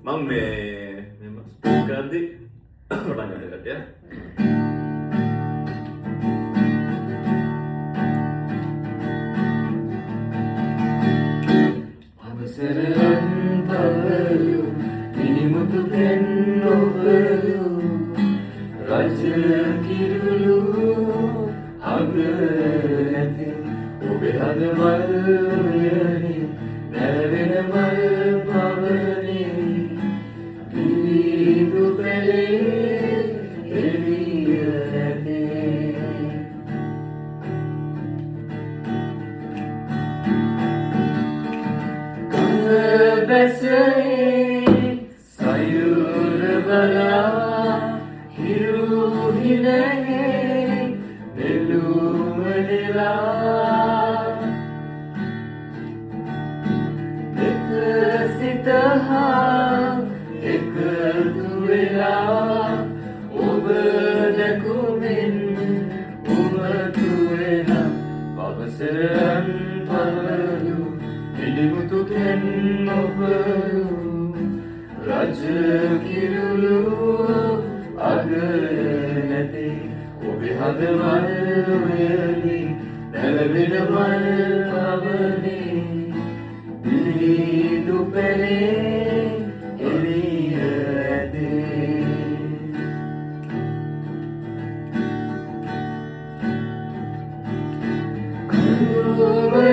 මම මේ ස්පීකර්දි පටන් ගන්න කට්ටිය. අවසරයන් පවලු මිනිමුතු පෙන්නොවලු රජ කිරුළු අග නැති ඔබේ හද මල් උයනේ නැවෙන මල් පවනේ පිළිදු පැලේ එළිය නැතේ බැසයි සයුර බලා හිරු හිලේ නෙළුමනෙලා එක සිතහා එකතු වෙලා ඔබ දැකුමින් උමතු වෙලා පවසරන් පවලු මිනිමුතු පෙන්නොවලු රජ කිරුළු අග නැති ඔබේ හද මල් උයනේ නැලවෙන මල් පවනේ පිළිදු පැලේ එළිය ඇතේ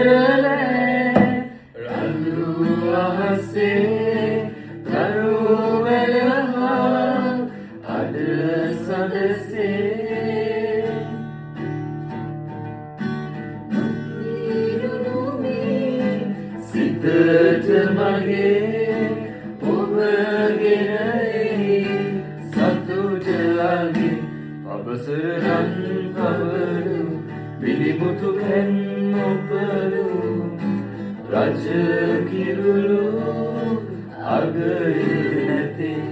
කරුවරලේ රළු අහසේ කරුවලහා අද සදසේ නිරුණුමේ සිතට මගේ ඔබගෙන සතුටලගේ අවසරන් පවලු මිනිමුතු පෙන්නොවලු රජ කිරුළු අග නැතේ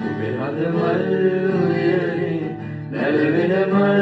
ඔබේ හද මල් උයනේ නැලවෙන මල්